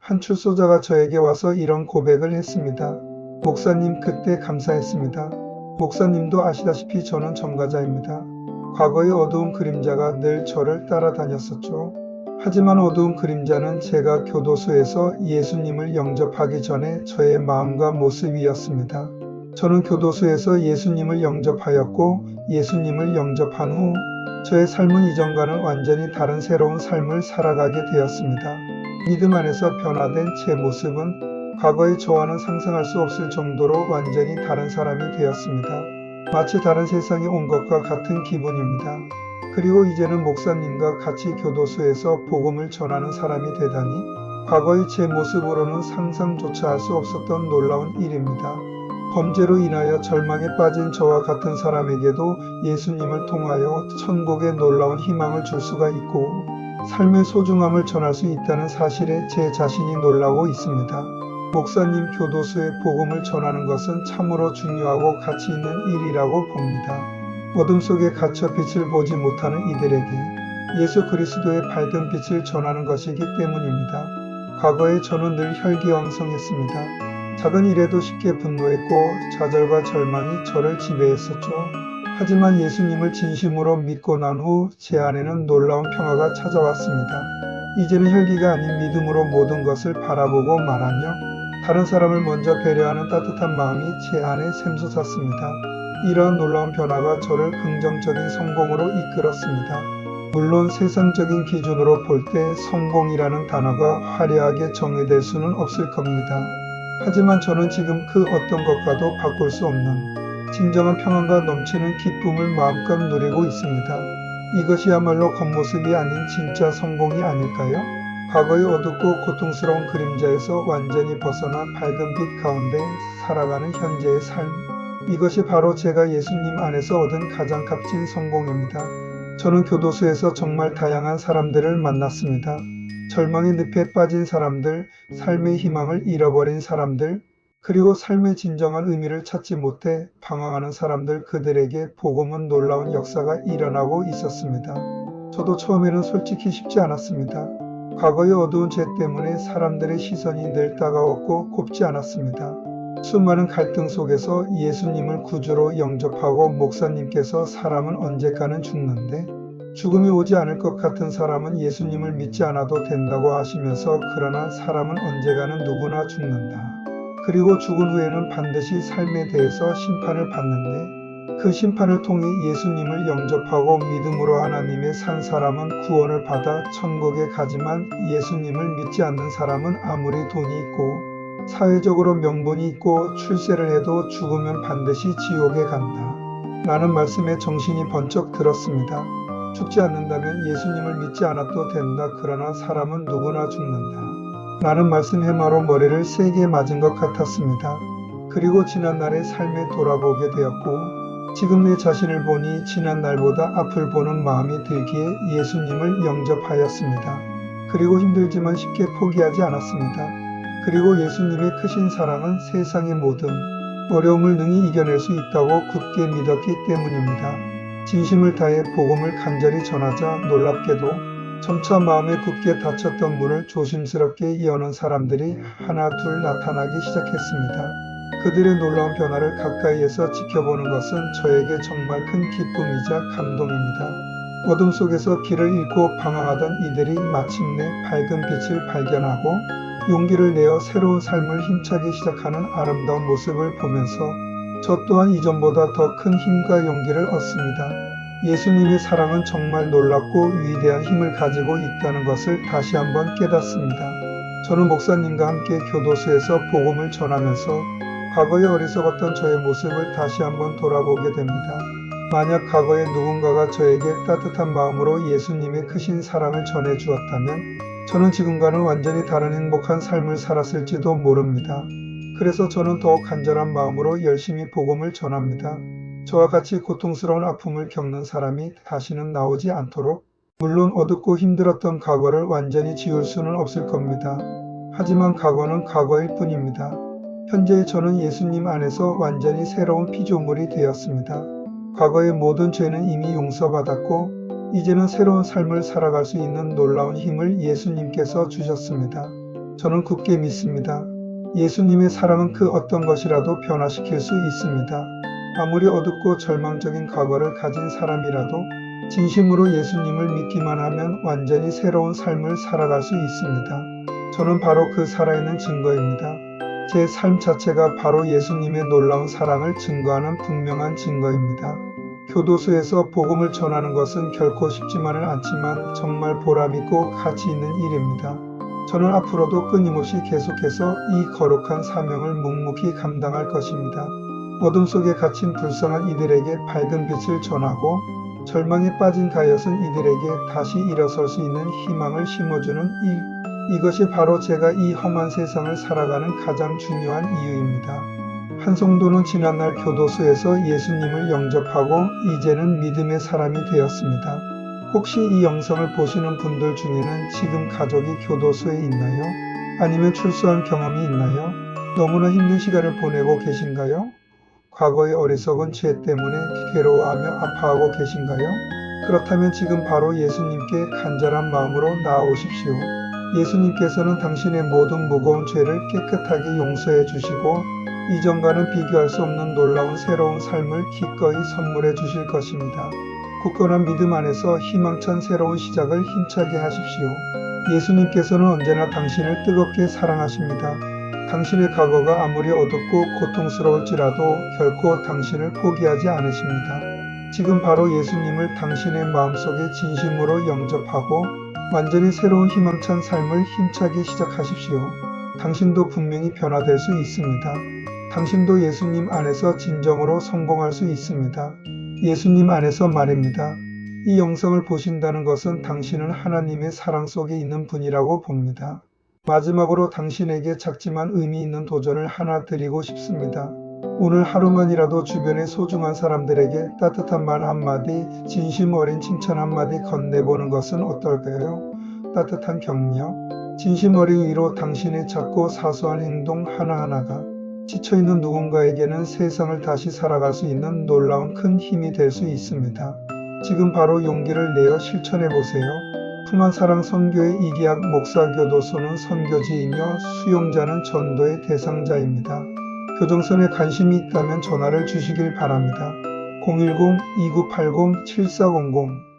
한 출소자가 저에게 와서 이런 고백을 했습니다. 목사님, 그때 감사했습니다. 목사님도 아시다시피 저는 전과자입니다. 과거의 어두운 그림자가 늘 저를 따라다녔었죠. 하지만 어두운 그림자는 제가 교도소에서 예수님을 영접하기 전에 저의 마음과 모습이었습니다. 저는 교도소에서 예수님을 영접하였고 예수님을 영접한 후 저의 삶은 이전과는 완전히 다른 새로운 삶을 살아가게 되었습니다. 믿음 안에서 변화된 제 모습은 과거의 저와는 상상할 수 없을 정도로 완전히 다른 사람이 되었습니다. 마치 다른 세상에 온 것과 같은 기분입니다. 그리고 이제는 목사님과 같이 교도소에서 복음을 전하는 사람이 되다니 과거의 제 모습으로는 상상조차 할 수 없었던 놀라운 일입니다. 범죄로 인하여 절망에 빠진 저와 같은 사람에게도 예수님을 통하여 천국의 놀라운 희망을 줄 수가 있고 삶의 소중함을 전할 수 있다는 사실에 제 자신이 놀라고 있습니다. 목사님, 교도소에 복음을 전하는 것은 참으로 중요하고 가치 있는 일이라고 봅니다. 어둠 속에 갇혀 빛을 보지 못하는 이들에게 예수 그리스도의 밝은 빛을 전하는 것이기 때문입니다. 과거에 저는 늘 혈기왕성했습니다. 작은 일에도 쉽게 분노했고 좌절과 절망이 저를 지배했었죠. 하지만 예수님을 진심으로 믿고 난 후 제 안에는 놀라운 평화가 찾아왔습니다. 이제는 혈기가 아닌 믿음으로 모든 것을 바라보고 말하며 다른 사람을 먼저 배려하는 따뜻한 마음이 제 안에 샘솟았습니다. 이러한 놀라운 변화가 저를 긍정적인 성공으로 이끌었습니다. 물론 세상적인 기준으로 볼 때 성공이라는 단어가 화려하게 정의될 수는 없을 겁니다. 하지만 저는 지금 그 어떤 것과도 바꿀 수 없는 진정한 평안과 넘치는 기쁨을 마음껏 누리고 있습니다. 이것이야말로 겉모습이 아닌 진짜 성공이 아닐까요? 과거의 어둡고 고통스러운 그림자에서 완전히 벗어나 밝은 빛 가운데 살아가는 현재의 삶. 이것이 바로 제가 예수님 안에서 얻은 가장 값진 성공입니다. 저는 교도소에서 정말 다양한 사람들을 만났습니다. 절망의 늪에 빠진 사람들, 삶의 희망을 잃어버린 사람들, 그리고 삶의 진정한 의미를 찾지 못해 방황하는 사람들, 그들에게 복음은 놀라운 역사가 일어나고 있었습니다. 저도 처음에는 솔직히 쉽지 않았습니다. 과거의 어두운 죄 때문에 사람들의 시선이 늘 따가웠고 곱지 않았습니다. 수많은 갈등 속에서 예수님을 구주로 영접하고 목사님께서 사람은 언젠가는 죽는데 죽음이 오지 않을 것 같은 사람은 예수님을 믿지 않아도 된다고 하시면서 그러나 사람은 언젠가는 누구나 죽는다. 그리고 죽은 후에는 반드시 삶에 대해서 심판을 받는데 그 심판을 통해 예수님을 영접하고 믿음으로 하나님의 산 사람은 구원을 받아 천국에 가지만 예수님을 믿지 않는 사람은 아무리 돈이 있고 사회적으로 명분이 있고 출세를 해도 죽으면 반드시 지옥에 간다. 라는 말씀에 정신이 번쩍 들었습니다. 죽지 않는다면 예수님을 믿지 않아도 된다. 그러나 사람은 누구나 죽는다. 라는 말씀 해마로 머리를 세게 맞은 것 같았습니다. 그리고 지난날의 삶에 돌아보게 되었고 지금 내 자신을 보니 지난 날보다 앞을 보는 마음이 들기에 예수님을 영접하였습니다. 그리고 힘들지만 쉽게 포기하지 않았습니다. 그리고 예수님의 크신 사랑은 세상의 모든 어려움을 능히 이겨낼 수 있다고 굳게 믿었기 때문입니다. 진심을 다해 복음을 간절히 전하자 놀랍게도 점차 마음에 굳게 닫혔던 문을 조심스럽게 여는 사람들이 하나 둘 나타나기 시작했습니다. 그들의 놀라운 변화를 가까이에서 지켜보는 것은 저에게 정말 큰 기쁨이자 감동입니다. 어둠 속에서 길을 잃고 방황하던 이들이 마침내 밝은 빛을 발견하고 용기를 내어 새로운 삶을 힘차게 시작하는 아름다운 모습을 보면서 저 또한 이전보다 더 큰 힘과 용기를 얻습니다. 예수님의 사랑은 정말 놀랍고 위대한 힘을 가지고 있다는 것을 다시 한번 깨닫습니다. 저는 목사님과 함께 교도소에서 복음을 전하면서 과거에 어리석었던 저의 모습을 다시 한번 돌아보게 됩니다. 만약 과거에 누군가가 저에게 따뜻한 마음으로 예수님의 크신 사랑을 전해 주었다면 저는 지금과는 완전히 다른 행복한 삶을 살았을지도 모릅니다. 그래서 저는 더욱 간절한 마음으로 열심히 복음을 전합니다. 저와 같이 고통스러운 아픔을 겪는 사람이 다시는 나오지 않도록 물론 어둡고 힘들었던 과거를 완전히 지울 수는 없을 겁니다. 하지만 과거는 과거일 뿐입니다. 현재의 저는 예수님 안에서 완전히 새로운 피조물이 되었습니다. 과거의 모든 죄는 이미 용서받았고 이제는 새로운 삶을 살아갈 수 있는 놀라운 힘을 예수님께서 주셨습니다. 저는 굳게 믿습니다. 예수님의 사랑은 그 어떤 것이라도 변화시킬 수 있습니다. 아무리 어둡고 절망적인 과거를 가진 사람이라도 진심으로 예수님을 믿기만 하면 완전히 새로운 삶을 살아갈 수 있습니다. 저는 바로 그 살아있는 증거입니다. 제 삶 자체가 바로 예수님의 놀라운 사랑을 증거하는 분명한 증거입니다. 교도소에서 복음을 전하는 것은 결코 쉽지만은 않지만 정말 보람있고 가치 있는 일입니다. 저는 앞으로도 끊임없이 계속해서 이 거룩한 사명을 묵묵히 감당할 것입니다. 어둠 속에 갇힌 불쌍한 이들에게 밝은 빛을 전하고 절망에 빠진 가엾은 이들에게 다시 일어설 수 있는 희망을 심어주는 일. 이것이 바로 제가 이 험한 세상을 살아가는 가장 중요한 이유입니다. 한 성도는 지난날 교도소에서 예수님을 영접하고 이제는 믿음의 사람이 되었습니다. 혹시 이 영상을 보시는 분들 중에는 지금 가족이 교도소에 있나요? 아니면 출소한 경험이 있나요? 너무나 힘든 시간을 보내고 계신가요? 과거의 어리석은 죄 때문에 괴로워하며 아파하고 계신가요? 그렇다면 지금 바로 예수님께 간절한 마음으로 나아오십시오. 예수님께서는 당신의 모든 무거운 죄를 깨끗하게 용서해 주시고 이전과는 비교할 수 없는 놀라운 새로운 삶을 기꺼이 선물해 주실 것입니다. 굳건한 믿음 안에서 희망찬 새로운 시작을 힘차게 하십시오. 예수님께서는 언제나 당신을 뜨겁게 사랑하십니다. 당신의 과거가 아무리 어둡고 고통스러울지라도 결코 당신을 포기하지 않으십니다. 지금 바로 예수님을 당신의 마음속에 진심으로 영접하고 완전히 새로운 희망찬 삶을 힘차게 시작하십시오. 당신도 분명히 변화될 수 있습니다. 당신도 예수님 안에서 진정으로 성공할 수 있습니다. 예수님 안에서 말입니다. 이 영상을 보신다는 것은 당신은 하나님의 사랑 속에 있는 분이라고 봅니다. 마지막으로 당신에게 작지만 의미 있는 도전을 하나 드리고 싶습니다. 오늘 하루만이라도 주변의 소중한 사람들에게 따뜻한 말 한마디, 진심 어린 칭찬 한마디 건네보는 것은 어떨까요? 따뜻한 격려, 진심 어린 위로, 당신의 작고 사소한 행동 하나하나가 지쳐있는 누군가에게는 세상을 다시 살아갈 수 있는 놀라운 큰 힘이 될 수 있습니다. 지금 바로 용기를 내어 실천해보세요. 품한 사랑 선교의 이기학 목사교도소는 선교지이며 수용자는 전도의 대상자입니다. 교정선에 관심이 있다면 전화를 주시길 바랍니다. 010-2980-7400